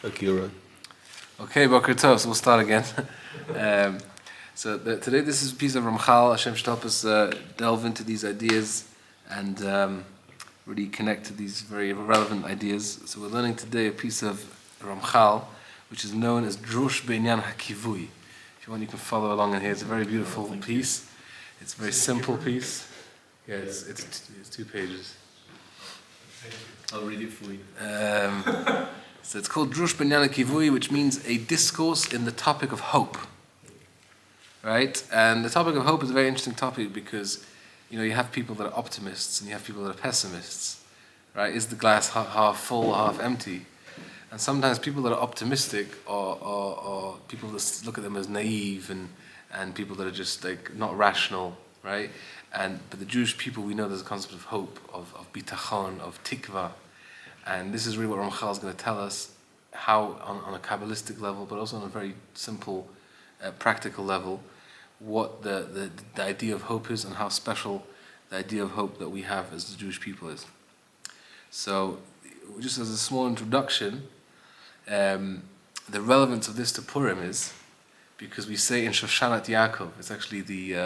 Akira. Okay, Boker Tov, so we'll start again. Today this is a piece of Ramchal. Hashem should help us delve into these ideas and really connect to these very relevant ideas. So we're learning today a piece of Ramchal, which is known as Drush Binyan HaKivuy. If you want, you can follow along in here. It's a very beautiful piece. It's a very simple piece. Yeah, it's 2 pages. I'll read it for you. So it's called Drush Binyan HaKivuy, which means a discourse in the topic of hope. Right? And the topic of hope is a very interesting topic because, you have people that are optimists and you have people that are pessimists. Right? Is the glass half full, half empty? And sometimes people that are optimistic or people that look at them as naive and people that are just like not rational, right? But the Jewish people, we know there's a concept of hope, of bitachon, of tikva. And this is really what Ramchal is going to tell us, how on a Kabbalistic level, but also on a very simple, practical level, what the idea of hope is and how special the idea of hope that we have as the Jewish people is. So, just as a small introduction, the relevance of this to Purim is because we say in Shoshanat Yaakov, it's actually the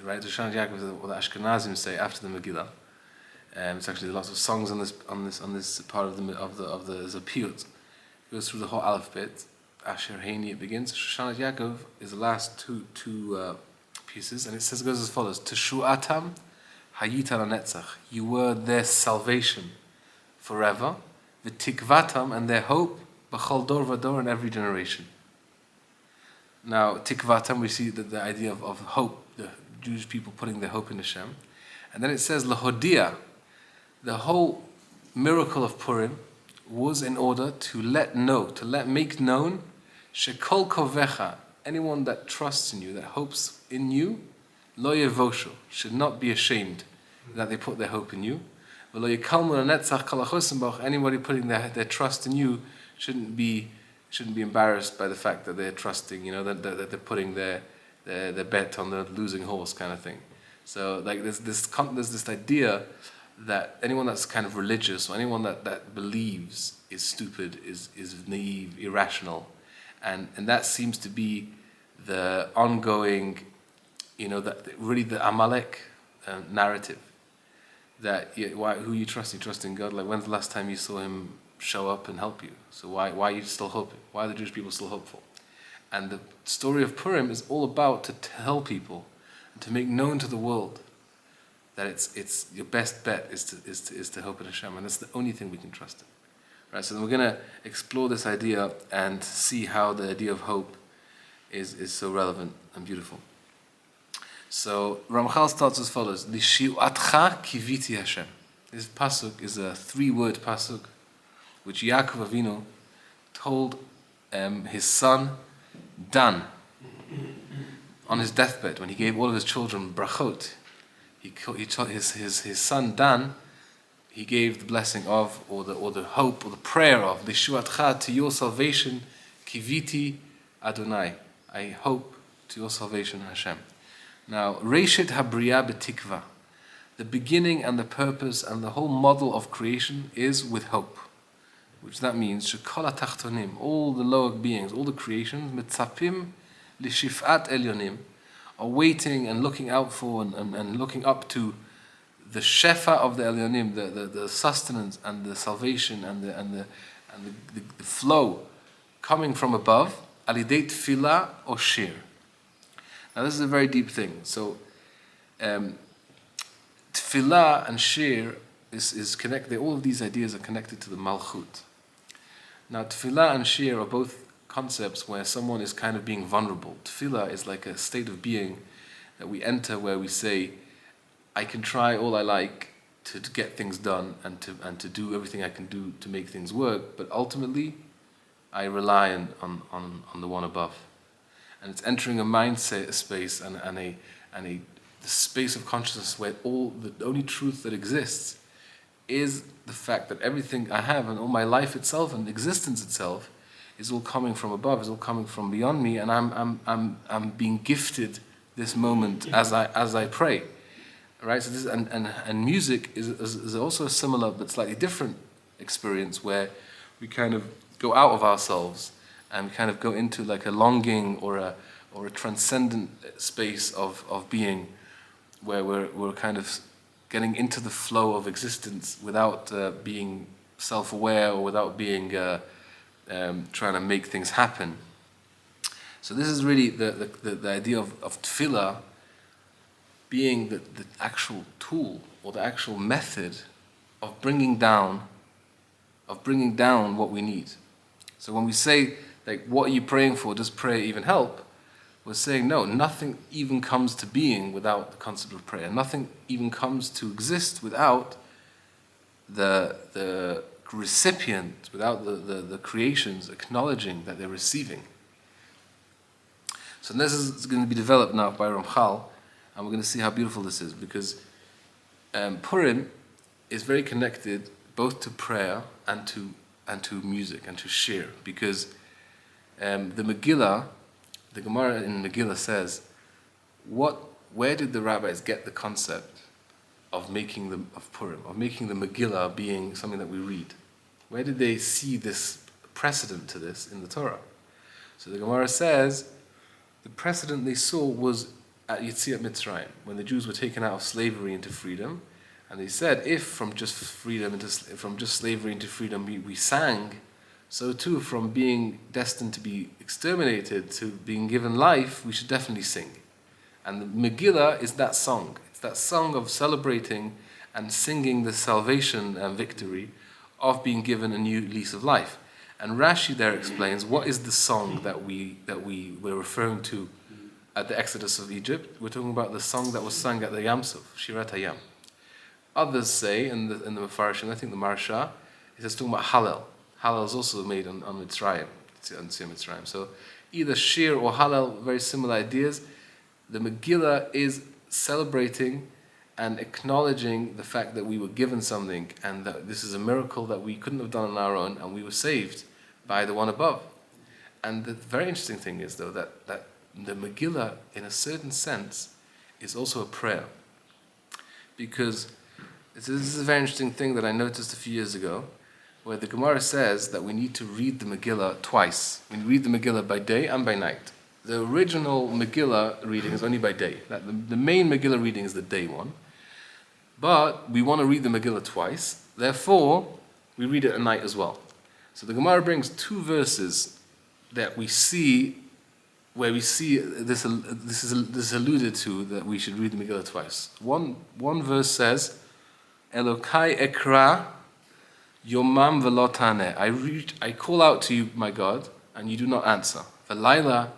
right. Shoshanat Yaakov is what the Ashkenazim say after the Megillah. It's actually lots of songs on this part of the Zapiyut. It goes through the whole alphabet. Asher Heini it begins. Shoshanat Yaakov is the last two pieces, and it goes as follows: Teshuatam Hayita Netzach. You were their salvation forever. V'tikvatam, and their hope b'chol dor v'dor, in every generation. Now, tikvatam, we see that the idea of hope, the Jewish people putting their hope in Hashem, and then it says lahodia. The whole miracle of Purim was in order to make known, shekol kovecha, anyone that trusts in you, that hopes in you, lo yevosho, should not be ashamed that they put their hope in you. Anybody putting their trust in you shouldn't be embarrassed by the fact that they're trusting, that they're putting their bet on the losing horse kind of thing. So like there's this idea that anyone that's kind of religious or anyone that believes is stupid, is naive, irrational, and that seems to be the ongoing, that really the Amalek narrative. That who you trust? You trust in God. Like, when's the last time you saw Him show up and help you? So why are you still hoping? Why are the Jewish people still hopeful? And the story of Purim is all about to tell people and to make known to the world that it's your best bet is to hope in Hashem, and that's the only thing we can trust in. Right. So then we're going to explore this idea and see how the idea of hope is so relevant and beautiful. So Ramchal starts as follows: Lishiuatcha kiviti Hashem. This pasuk is a 3-word pasuk, which Yaakov Avinu told his son Dan on his deathbed when he gave all of his children brachot. He told his son Dan. He gave the blessing of, or the hope, or the prayer of Lishiuatcha, to your salvation, kiviti Adonai. I hope to your salvation, Hashem. Now, Reshit Habriya B'tikva, the beginning and the purpose and the whole model of creation is with hope, which that means Shekol HaTachtonim, all the lower beings, all the creations, Mitzapim L'Shifat Elyonim, are waiting and looking out for and looking up to the Shefa of the Elyonim, the sustenance and the salvation and the flow coming from above, Alidei Tefillah or Shir. Now this is a very deep thing. So, tefillah and shir is connected. All of these ideas are connected to the malchut. Now, tefillah and shir are both concepts where someone is kind of being vulnerable. Tefillah is like a state of being that we enter where we say, I can try all I like to get things done and to do everything I can do to make things work, but ultimately, I rely on the one above. And it's entering a mindset space and a space of consciousness where the only truth that exists is the fact that everything I have and all my life itself and existence itself is all coming from above, is all coming from beyond me, and I'm being gifted this moment as I pray. Right? So this and music is also a similar but slightly different experience where we kind of go out of ourselves and kind of go into like a longing or a transcendent space of being, where we're kind of getting into the flow of existence without being self-aware or without being trying to make things happen. So this is really the idea of tefillah being the actual tool or the actual method of bringing down what we need. So when we say, like, what are you praying for? Does prayer even help? We're saying, no, nothing even comes to being without the concept of prayer. Nothing even comes to exist without the recipient, without the creations acknowledging that they're receiving. So this is going to be developed now by Ramchal, and we're going to see how beautiful this is, because Purim is very connected both to prayer and to music and to shir, because the Megillah, the Gemara in Megillah says, where did the rabbis get the concept of Purim, of making the Megillah being something that we read? Where did they see this precedent to this in the Torah? So the Gemara says the precedent they saw was at Yetziat Mitzrayim, when the Jews were taken out of slavery into freedom, and they said, if from just slavery into freedom we sang, so too from being destined to be exterminated to being given life, we should definitely sing. And the Megillah is that song. It's that song of celebrating and singing the salvation and victory of being given a new lease of life. And Rashi there explains what is the song that we were referring to at the Exodus of Egypt. We're talking about the song that was sung at the Yam Suf, Shirat HaYam. Others say in the Mefarshim, I think the Marsha, it says talking about Hallel. Hallel is also made on Mitzrayim, on Mitzrayim. So either Shir or Hallel, very similar ideas. The Megillah is celebrating and acknowledging the fact that we were given something and that this is a miracle that we couldn't have done on our own, and we were saved by the one above. And the very interesting thing is, though, that the Megillah, in a certain sense, is also a prayer. Because this is a very interesting thing that I noticed a few years ago, where the Gemara says that we need to read the Megillah twice. We read the Megillah by day and by night. The original Megillah reading is only by day. The main Megillah reading is the day one. But we want to read the Megillah twice. Therefore, we read it at night as well. So the Gemara brings two verses that we see, where we see this is alluded to, that we should read the Megillah twice. One verse says, Elokai ekra yomam velo taneh. I call out to you, my God, and you do not answer. V'layla,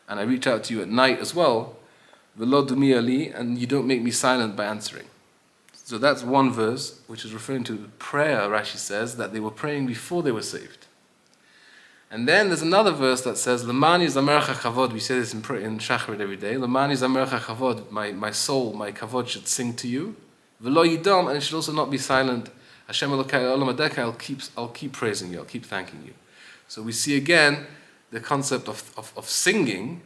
and I reach out to you at night as well. Velo dumi ali, and you don't make me silent by answering. So that's one verse, which is referring to prayer. Rashi says that they were praying before they were saved. And then there's another verse that says, Lemani zamercha chavod. We say this in Shacharit every day. Lemani zamercha chavod. My soul, my kavod should sing to you. V'lo yidam, and it should also not be silent. Hashem Elokai olam adeka. I'll keep praising you. I'll keep thanking you. So we see again the concept of singing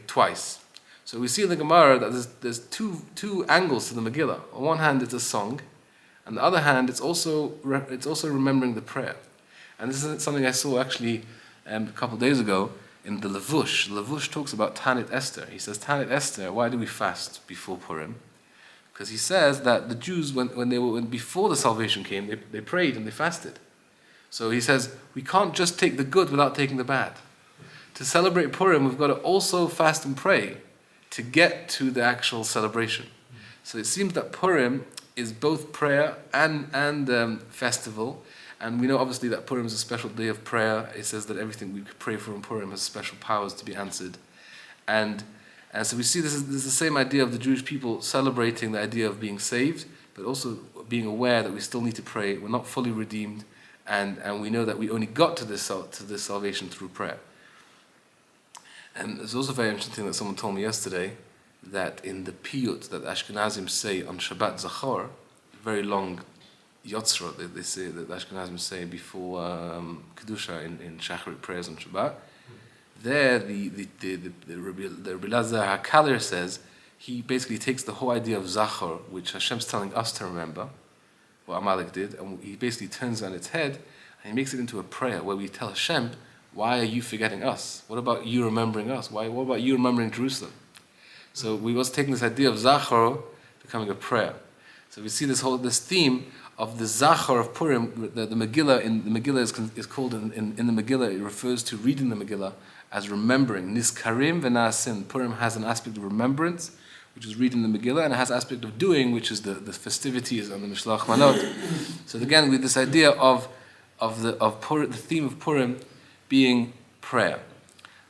twice. So we see in the Gemara that there's two angles to the Megillah. On one hand, it's a song, and on the other hand, it's also remembering the prayer. And this is something I saw actually a couple of days ago in the Levush. Levush talks about Tanit Esther. He says, Tanit Esther, why do we fast before Purim? Because he says that the Jews, when before the salvation came, they prayed and they fasted. So he says, we can't just take the good without taking the bad. To celebrate Purim, we've got to also fast and pray to get to the actual celebration. So it seems that Purim is both prayer and festival. And we know obviously that Purim is a special day of prayer. It says that everything we pray for in Purim has special powers to be answered. And so we see this is the same idea of the Jewish people celebrating the idea of being saved, but also being aware that we still need to pray. We're not fully redeemed, and we know that we only got to this salvation through prayer. And there's also a very interesting thing that someone told me yesterday, that in the piyut that Ashkenazim say on Shabbat Zachor, very long yotzrot they say that Ashkenazim say before Kedusha in Shacharit prayers on Shabbat. There, the Rabbi Lazar HaKalir says, he basically takes the whole idea of Zachor, which Hashem's telling us to remember, what Amalek did, and he basically turns it on its head, And he makes it into a prayer where we tell Hashem, why are you forgetting us? What about you remembering us? What about you remembering Jerusalem? So we was taking this idea of Zachor becoming a prayer. So we see this theme of the Zachor of Purim. The Megillah is called in the Megillah. It refers to reading the Megillah as remembering. Niskarim v'na'asin. Purim has an aspect of remembrance, which is reading the Megillah, and it has an aspect of doing, which is the festivities and the Mishloach Manot. So again, with this idea of Purim, the theme of Purim being prayer.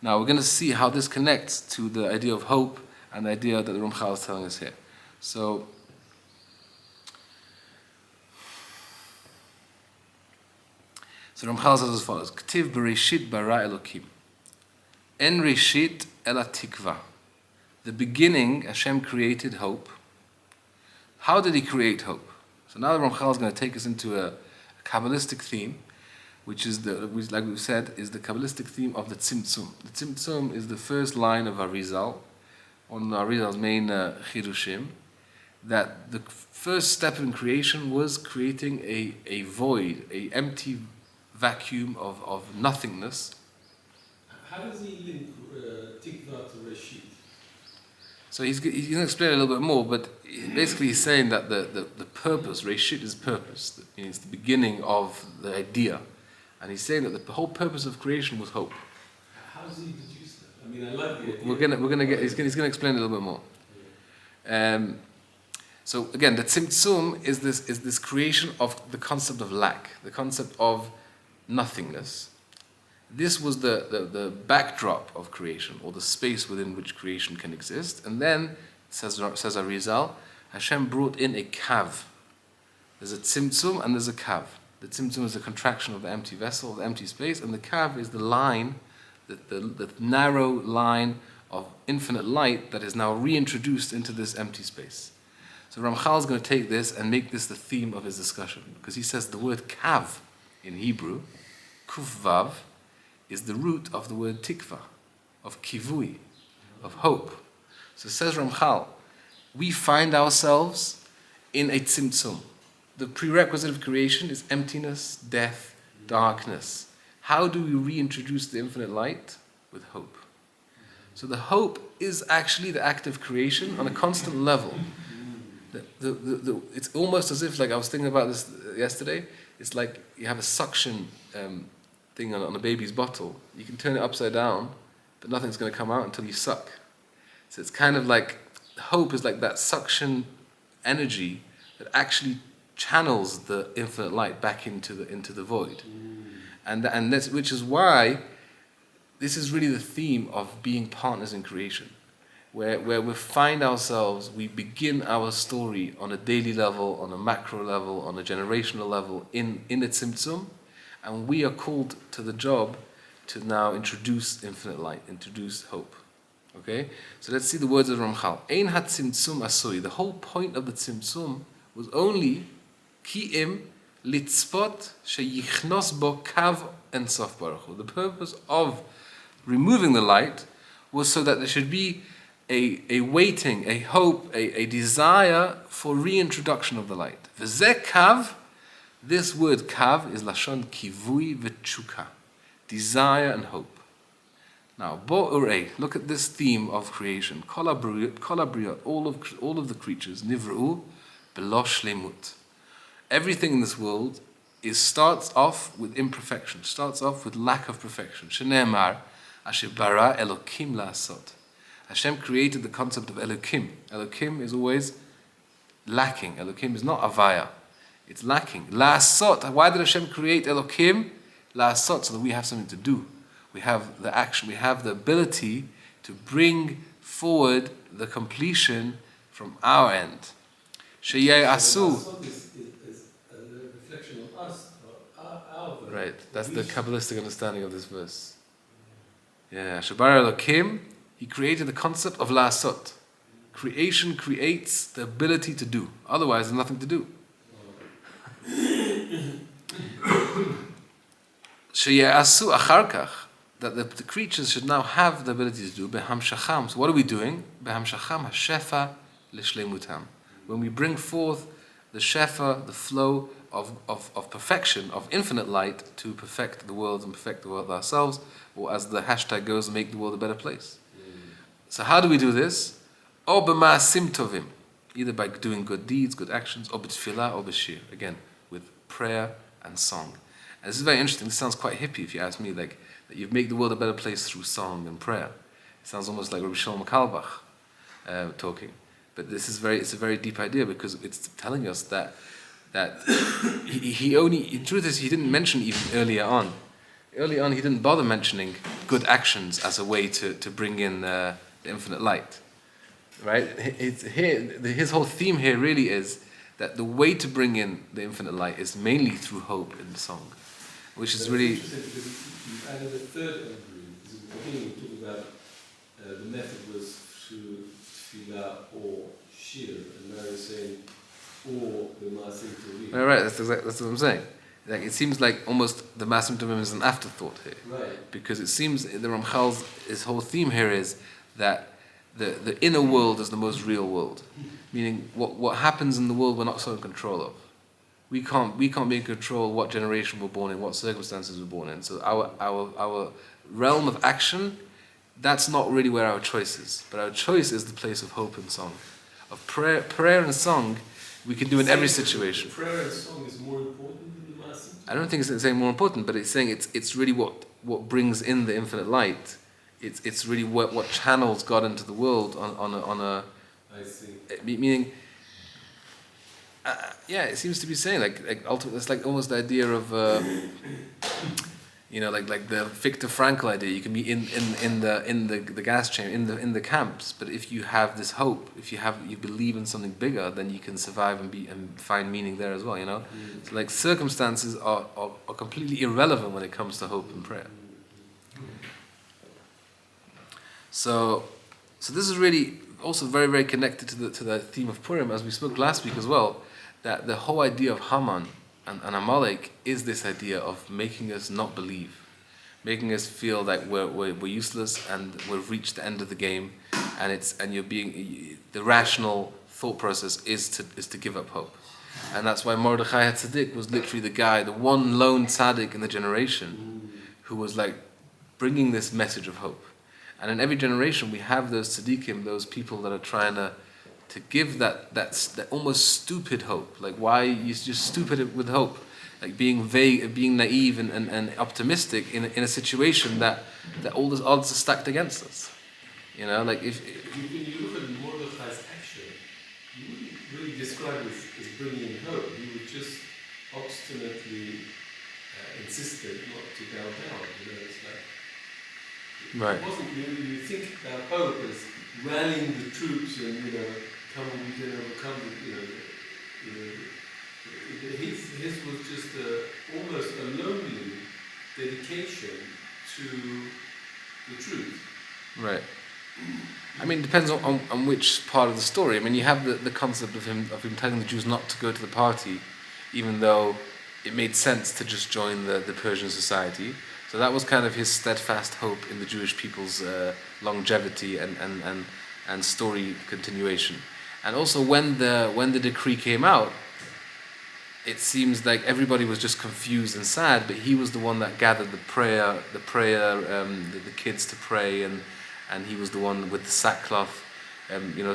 Now we're going to see how this connects to the idea of hope and the idea that the Ramchal is telling us here. So Ramchal says as follows: K'tiv b'reshit bara Elokim. En reshit ela tikva. The beginning, Hashem created hope. How did He create hope? So now the Ramchal is going to take us into a Kabbalistic theme, which is like we've said, is the Kabbalistic theme of the Tzimtzum. The Tzimtzum is the first line of Arizal, on Arizal's main Chidushim, that the first step in creation was creating a void, a empty vacuum of nothingness. How does he link Tikva to Reshit? So he's going to explain a little bit more, but basically he's saying that the purpose, Reshit is purpose, that means the beginning of the idea. And he's saying that the whole purpose of creation was hope. How does he deduce that? I mean, I like the idea. We're gonna get. He's gonna explain a little bit more. So again, the tzimtzum is this creation of the concept of lack, the concept of nothingness. This was the backdrop of creation, or the space within which creation can exist. And then says Arizal, Hashem brought in a kav. There's a tzimtzum and there's a kav. The tzimtzum is a contraction of the empty vessel, the empty space, and the kav is the line, the narrow line of infinite light that is now reintroduced into this empty space. So Ramchal is going to take this and make this the theme of his discussion, because he says the word kav in Hebrew, kufvav, is the root of the word tikva, of kivui, of hope. So says Ramchal, we find ourselves in a tzimtzum. The prerequisite of creation is emptiness, death, darkness. How do we reintroduce the infinite light? With hope. So the hope is actually the act of creation on a constant level. It's almost as if, like I was thinking about this yesterday, it's like you have a suction thing on a baby's bottle. You can turn it upside down, but nothing's going to come out until you suck. So it's kind of like, hope is like that suction energy that actually channels the infinite light back into the void. And that's, which is why this is really the theme of being partners in creation, where we find ourselves, we begin our story on a daily level, on a macro level, on a generational level in the tzimtzum, and we are called to the job to now introduce infinite light, introduce hope. Okay? So let's see the words of Ramchal. Ein ha-tzimtzum asui. The whole point of the tzimtzum was only ki'im litzpot sheyichnos bo kav en sof baruch hu. The purpose of removing the light was so that there should be a waiting, a hope, a desire for reintroduction of the light. V'zeh kav, this word kav is lashon kivui v'tshuka, desire and hope. Now, bo urei, look at this theme of creation. Kol habriot, all of the creatures, nivru belo shlemut. Everything in this world starts off with imperfection, starts off with lack of perfection. Shene'emar, asher bara Elokim la'asot. Hashem created the concept of Elokim. Elokim is always lacking. Elokim is not avaya. It's lacking. La'asot. Why did Hashem create Elokim? La'asot, so that we have something to do. We have the action, we have the ability to bring forward the completion from our end. Sheyei asu. Is a reflection of us, our Right, that's the Kabbalistic understanding of this verse. Yeah, Shabar Elokim, he created the concept of la'asot. Creation creates the ability to do. Otherwise, there's nothing to do. Sheyei asu achar kach. That the creatures should now have the ability to do behamshacham. So what are we doing? Behamshacham hashefa l'shleimutam. When we bring forth the shefa, the flow of perfection, of infinite light to perfect the world and perfect the world ourselves, or as the hashtag goes, make the world a better place. So how do we do this? O b'ma'asim tovim, either by doing good deeds, good actions, or b'tfilah, or b'shir, again, with prayer and song. And this is very interesting. This sounds quite hippie if you ask me, like that you make the world a better place through song and prayer. It sounds almost like Rabbi Shulem talking. But it's a very deep idea because it's telling us that he only, the truth is, he didn't mention even earlier on. Early on, he didn't bother mentioning good actions as a way to bring in the infinite light. Right? His whole theme here really is that the way to bring in the infinite light is mainly through hope in the song, which is really... You added a third element. Because at the beginning we talked about the method was through tefillah or shir, and now you're saying or the ma'asim tovim. Right, that's what I'm saying. Like, it seems like almost the ma'asim tovim is an afterthought here. Right. Because it seems the Ramchal's his whole theme here is that the inner world is the most real world. Meaning what happens in the world we're not so in control of. We can't be in control what generation we're born in, what circumstances we're born in. So our realm of action, that's not really where our choice is. But our choice is the place of hope and song. Of prayer and song, we can do in every situation. Prayer and song is more important than the ma'asim? I don't think it's saying more important, but it's saying it's really what brings in the infinite light. It's really what channels God into the world on a I see. Meaning, it seems to be saying like ultimately, it's like almost the idea of like the Viktor Frankl idea. You can be in the gas chamber, in the camps, but if you have this hope, if you believe in something bigger, then you can survive and find meaning there as well. So like circumstances are completely irrelevant when it comes to hope and prayer. So this is really also very, very connected to the theme of Purim, as we spoke last week as well, that the whole idea of Haman and Amalek is this idea of making us not believe, making us feel like we're useless and we've reached the end of the game, and you're being, the rational thought process is to give up hope. And that's why Mordechai HaTzadik was literally the guy, the one lone tzaddik in the generation who was like bringing this message of hope. And in every generation, we have those tzaddikim, those people that are trying to give that almost stupid hope. Like, why you're just stupid with hope? Like being vague, being naive and optimistic in a situation that all the odds are stacked against us. Like if when you look at Mordechai's action, you wouldn't really describe it as bringing in hope. You would just obstinately insisted not to bow down. It's like, right. It wasn't really, you think about hope as rallying the troops and, come and we can overcome his was just almost a lonely dedication to the truth. Right. I mean, it depends on which part of the story. I mean, you have the concept of him telling the Jews not to go to the party, even though it made sense to just join the Persian society. So that was kind of his steadfast hope in the Jewish people's longevity and story continuation. And also when the decree came out, it seems like everybody was just confused and sad, but he was the one that gathered the kids to pray, and he was the one with the sackcloth,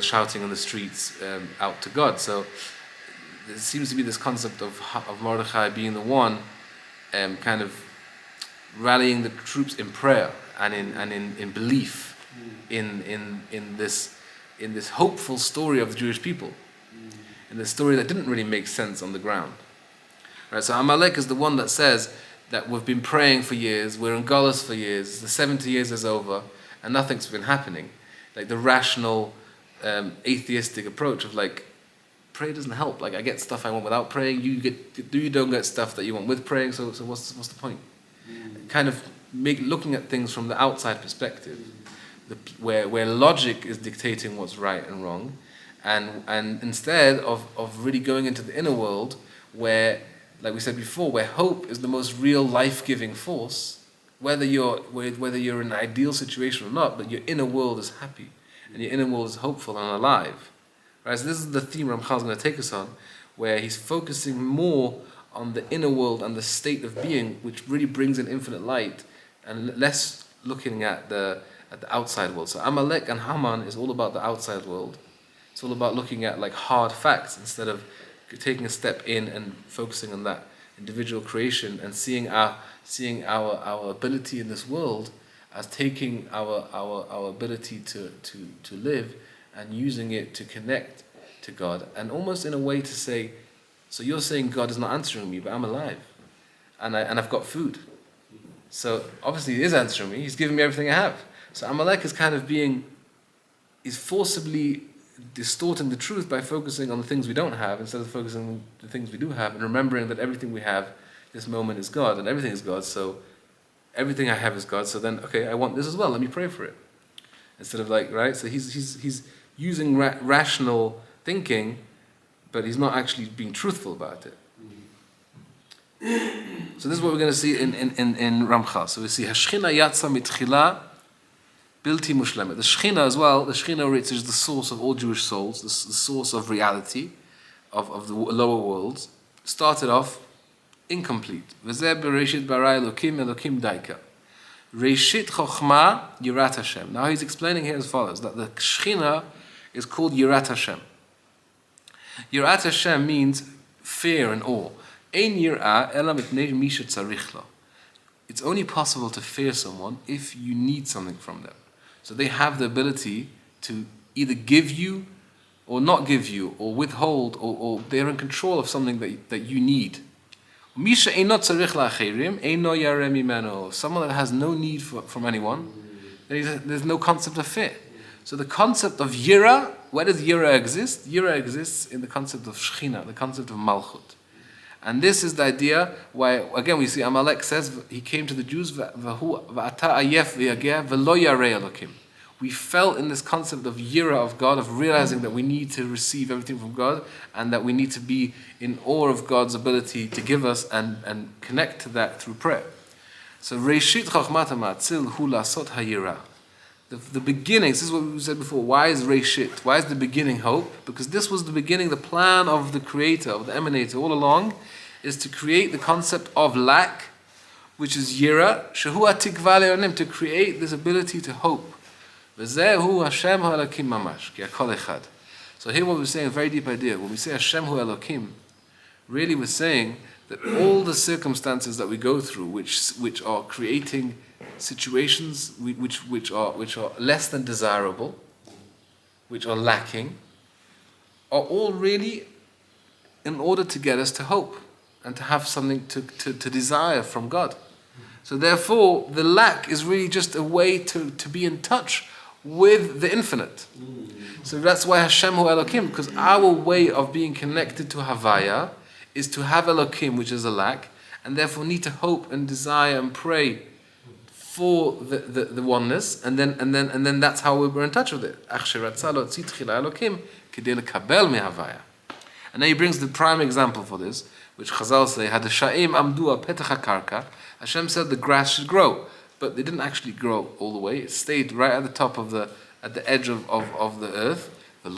shouting on the streets out to God. So there seems to be this concept of Mordechai being the one kind of rallying the troops in prayer and in belief in this hopeful story of the Jewish people, in this story that didn't really make sense on the ground. Right? So Amalek is the one that says that we've been praying for years, we're in Galus for years, the 70 years is over, and nothing's been happening. Like the rational, atheistic approach of like, prayer doesn't help. Like I get stuff I want without praying. You don't get stuff that you want with praying. So what's the point? Kind of looking at things from the outside perspective, where logic is dictating what's right and wrong, and instead of really going into the inner world where, like we said before, where hope is the most real life-giving force, whether you're in an ideal situation or not, but your inner world is happy and your inner world is hopeful and alive. Right? So this is the theme Ramchal is going to take us on, where he's focusing more on the inner world and the state of being, which really brings in infinite light, and less looking at the outside world. So Amalek and Haman is all about the outside world. It's all about looking at like hard facts instead of taking a step in and focusing on that individual creation and seeing our ability in this world as taking our ability to live and using it to connect to God, and almost in a way to say, so you're saying God is not answering me, but I'm alive, and I've got food. So obviously he is answering me. He's giving me everything I have. So Amalek is kind of is forcibly distorting the truth by focusing on the things we don't have instead of focusing on the things we do have, and remembering that everything we have this moment is God, and everything is God. So everything I have is God. So then, okay, I want this as well. Let me pray for it. Instead of like, right? So he's using rational thinking, but he's not actually being truthful about it. So this is what we're going to see in Ramchal. So we see Hashchina Yatsa Mitchila Bilti Mushlemet. The Shechina as well, the Shechina which is the source of all Jewish souls, the source of reality, of the lower worlds, started off incomplete. V'zeh bereshit bara Elokim Elokim daika. Reshit Chochma Yirat Hashem. Now he's explaining here as follows, that the Shechina is called Yirat Hashem. Yirat Hashem means fear and awe. Ein yirah ela mitnei mi shetzarich lo. It's only possible to fear someone if you need something from them. So they have the ability to either give you or not give you, or withhold, or they're in control of something that you need. Someone that has no need from anyone, there's no concept of fear. So the concept of yira, where does yira exist? Yira exists in the concept of shechina, the concept of malchut. And this is the idea why, again, we see Amalek says, he came to the Jews, we fell in this concept of yira of God, of realizing that we need to receive everything from God, and that we need to be in awe of God's ability to give us and connect to that through prayer. So, Reishit Chachmat HaMatzil Hu Lasot HaYira. The beginning, this is what we said before, why is Reishit? Why is the beginning hope? Because this was the beginning, the plan of the creator, of the emanator all along, is to create the concept of lack, which is Yira, Shehu HaTikva Le'onim, to create this ability to hope. V'zehu Hashem HaElokim Mamash, Ki HaKol Echad. So here what we're saying, a very deep idea. When we say Hashem Hu Elokim, really we're saying that all the circumstances that we go through, which are creating situations which are less than desirable, which are lacking, are all really in order to get us to hope and to have something to desire from God. So therefore, the lack is really just a way to be in touch with the infinite. So that's why Hashem Hu Elokim, because our way of being connected to Havaya is to have Elokim, which is a lack, and therefore need to hope and desire and pray for the oneness, and then that's how we're in touch with it. And then he brings the prime example for this, which Chazal say, had the Sha'im Amdu Petach HaKarka. Hashem said the grass should grow, but it didn't actually grow all the way. It stayed right at the top of the edge of the earth. And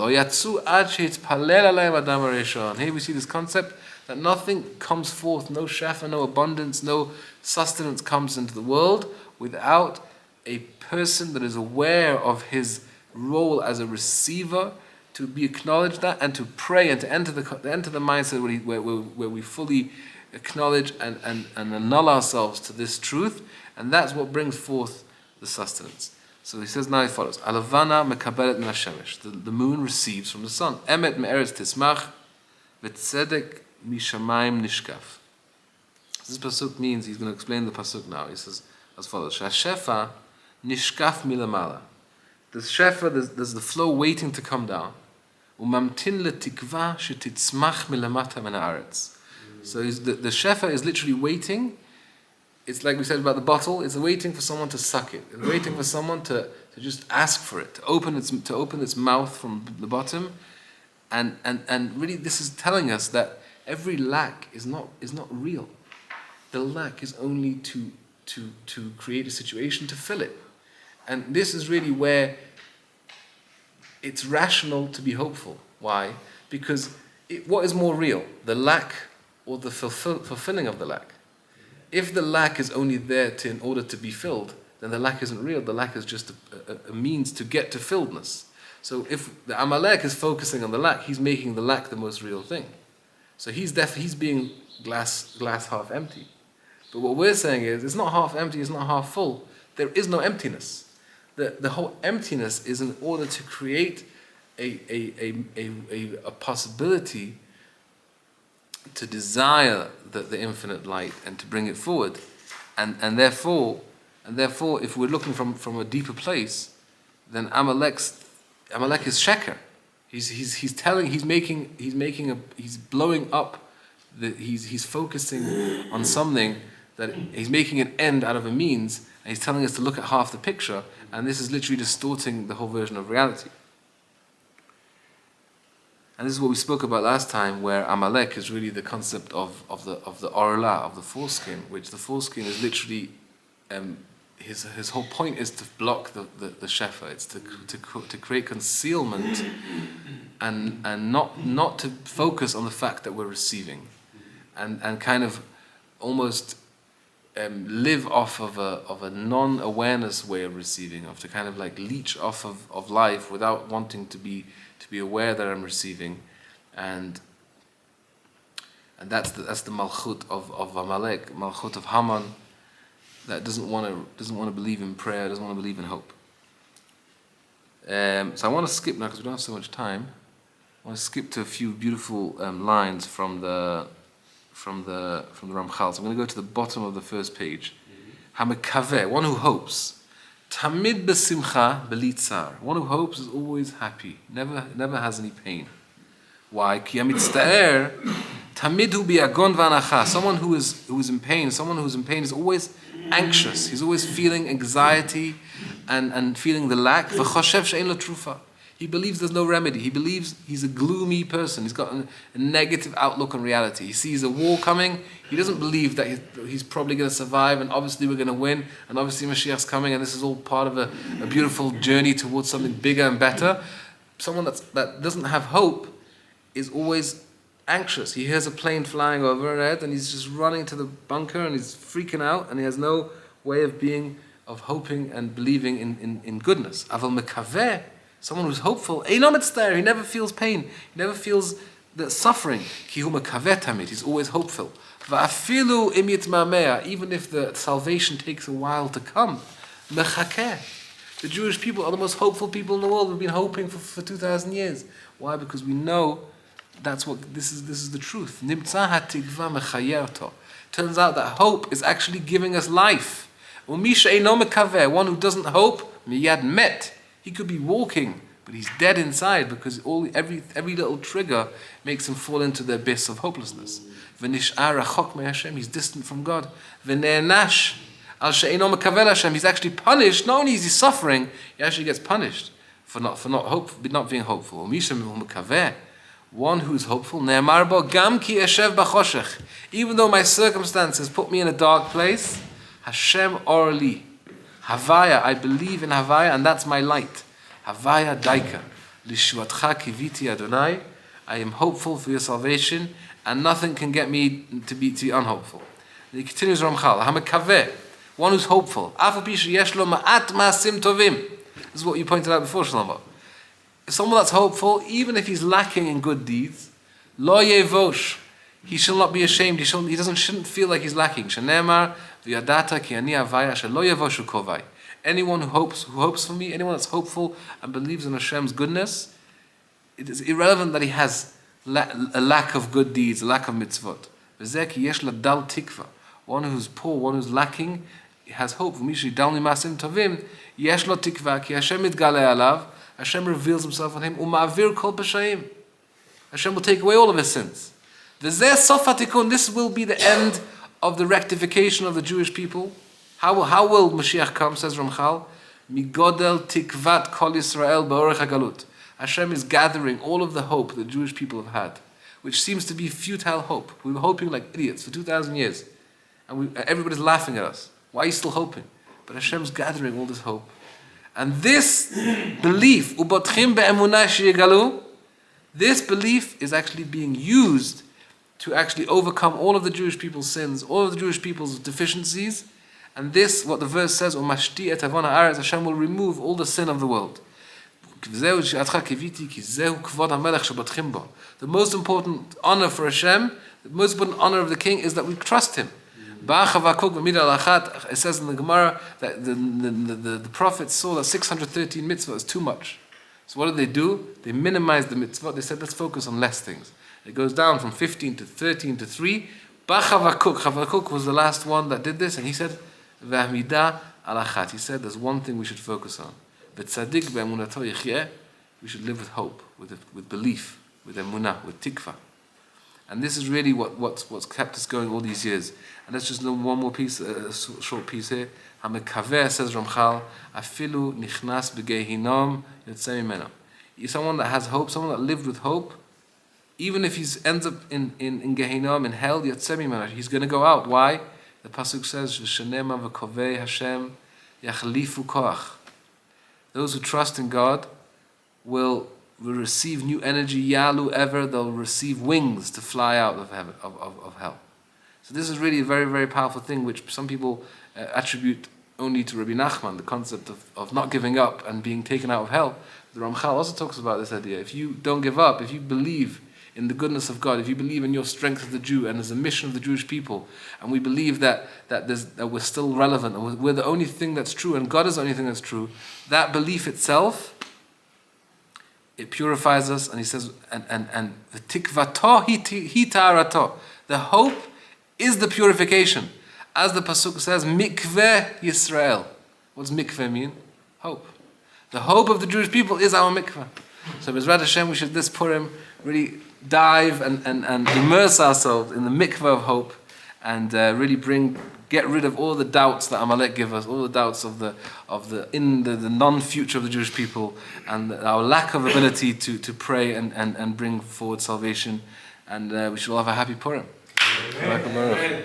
here we see this concept that nothing comes forth, no shefa, no abundance, no sustenance comes into the world without a person that is aware of his role as a receiver, to be acknowledged that, and to pray and to enter the mindset where we fully acknowledge and annul ourselves to this truth, and that's what brings forth the sustenance. So he says now he follows. Alavana mekabelet min hashemesh. The moon receives from the sun. Emet me'eretz tismach v'tzedek mishamayim nishkaf. This pasuk means, he's going to explain the pasuk now. He says as follows: Shashefa nishkaf milamala. The shefa, there's the flow waiting to come down. Umamtin letikva shetitzmach milamata min haaretz. So the shefa is literally waiting. It's like we said about the bottle. It's waiting for someone to suck it. It's waiting for someone to just ask for it, to open its mouth from the bottom, and really this is telling us that every lack is not real. The lack is only to create a situation to fill it, and this is really where it's rational to be hopeful. Why? Because what is more real, the lack or the fulfilling of the lack? If the lack is only there in order to be filled, then the lack isn't real. The lack is just a means to get to filledness. So if the Amalek is focusing on the lack, he's making the lack the most real thing. So he's being glass half empty. But what we're saying is, it's not half empty, it's not half full. There is no emptiness. The whole emptiness is in order to create a possibility to desire the infinite light and to bring it forward. And therefore, if we're looking from a deeper place, then Amalek is sheker. He's blowing up. He's focusing on something that he's making an end out of a means, and he's telling us to look at half the picture. And this is literally distorting the whole version of reality. And this is what we spoke about last time, where Amalek is really the concept of the orla, of the foreskin, which the foreskin is literally his whole point is to block the shefa. It's to create concealment and not to focus on the fact that we're receiving, and kind of almost live off of a non-awareness way of receiving, of to kind of like leech off of life without wanting to be aware that I'm receiving, and that's the malchut of Amalek, malchut of Haman, that doesn't want to believe in prayer, doesn't want to believe in hope. So I want to skip now because we don't have so much time. I want to skip to a few beautiful lines from the Ramchal. So I'm going to go to the bottom of the first page. Hamekaveh, one who hopes. Tamid besimcha belitzar. One who hopes is always happy, never has any pain. Why? Ki hamitztaer tamid hu biagon v'anacha. Someone who is in pain, is always anxious. He's always feeling anxiety and feeling the lack. V'choshev she'ein lo trufa. He believes there's no remedy. He believes he's a gloomy person. He's got a negative outlook on reality. He sees a war coming. He doesn't believe that he's probably going to survive, and obviously we're going to win, and obviously Mashiach's coming, and this is all part of a beautiful journey towards something bigger and better. Someone that doesn't have hope is always anxious. He hears a plane flying overhead, and he's just running to the bunker, and he's freaking out, and he has no way of hoping and believing in goodness. Aval mekaveh, someone who's hopeful, he never feels pain, he never feels the suffering. Ki hu mekaveh tamid, he's always hopeful. Va'afilu im yitmameh, even if the salvation takes a while to come. Mechakeh. The Jewish people are the most hopeful people in the world. We've been hoping for 2,000 years. Why? Because we know that's what this is the truth. Nimtzah hatikva mechayerto. Turns out that hope is actually giving us life. Umisha eino mekaveh, one who doesn't hope, miyad met. He could be walking, but he's dead inside because every little trigger makes him fall into the abyss of hopelessness. V'nish'ar rachok me'Hashem, he's distant from God. V'ne'nash al she'eino mekavel Hashem, he's actually punished. Not only is he suffering, he actually gets punished for not being hopeful. U'misha mekaveh, one who is hopeful. Ne'amar bo gam ki eshev b'choshech, even though my circumstances put me in a dark place, Hashem orli. Havaya, I believe in Havaya, and that's my light. Havaya daika. Lishuatcha kiviti Adonai. I am hopeful for your salvation, and nothing can get me to be unhopeful. And he continues Ramchal. Hamekaveh, one who's hopeful. Afa pishu yesh lo ma'at ma'asim tovim. This is what you pointed out before, Shulem. If someone that's hopeful, even if he's lacking in good deeds, lo yevosh, he shall not be ashamed. He shouldn't feel like he's lacking. Shenemar v'yadata ki ani avaya shelo yevoshu kovai. Anyone who hopes for me, anyone that's hopeful and believes in Hashem's goodness, it is irrelevant that he has a lack of good deeds, a lack of mitzvot. V'zeh ki yesh la dal tikva. One who's poor, one who's lacking, has hope. V'mishi dal mimasim tovim yesh lo tikva ki Hashem mitgale alav. Hashem reveals Himself on him. Uma'avir kol b'shayim. Hashem will take away all of his sins. V'zeh sof hatikun. This will be the end of the rectification of the Jewish people. How will Mashiach come, says Ramchal? Migodel tikvat kol Yisrael ba'orech hagalut. Hashem is gathering all of the hope the Jewish people have had, which seems to be futile hope. We were hoping like idiots for 2,000 years. And everybody's laughing at us. Why are you still hoping? But Hashem's gathering all this hope. And this belief, ubotchim be'emunah sheyigalu, This belief is actually being used to actually overcome all of the Jewish people's sins, all of the Jewish people's deficiencies. And this, what the verse says, "Umashti et avon haaretz," Hashem will remove all the sin of the world. The most important honor for Hashem, the most important honor of the king is that we trust him. It says in the Gemara that the prophets saw that 613 mitzvah is too much. So what do? They minimized the mitzvah. They said, let's focus on less things. It goes down from 15 to 13 to 3. Chavakuk was the last one that did this, and he said, V'hamida alachat. He said, there's one thing we should focus on. V'tzadik be'emunato yechyeh. We should live with hope, with belief, with emunah, with tikva. And this is really what's kept us going all these years. And let's just learn one more piece, a short piece here. HaMekaveh, says Ramchal, afilu nichnas b'gehinom yotzei mimeno. Someone that has hope, someone that lived with hope, even if he ends up in Gehinom, in hell, yotzei mimeno, he's going to go out. Why? The pasuk says, "V'shenema v'kovei Hashem yachlifu koach." Those who trust in God will receive new energy. Yalu ever, they'll receive wings to fly out of heaven, of hell. So this is really a very, very powerful thing, which some people attribute only to Rabbi Nachman, the concept of not giving up and being taken out of hell. The Ramchal also talks about this idea. If you don't give up, if you believe in the goodness of God, if you believe in your strength as the Jew and as the mission of the Jewish people, and we believe that we're still relevant, and we're the only thing that's true, and God is the only thing that's true, that belief itself, it purifies us. And he says, and the tikvato hitarato, the hope is the purification. As the pasuk says, mikveh Yisrael. What does mikveh mean? Hope. The hope of the Jewish people is our mikveh. So B'ezrat Hashem, we should this Purim really dive and immerse ourselves in the mikveh of hope, and really get rid of all the doubts that Amalek give us, all the doubts of the non-future of the Jewish people, and our lack of ability to pray and bring forward salvation. And we should all have a happy Purim. Amen.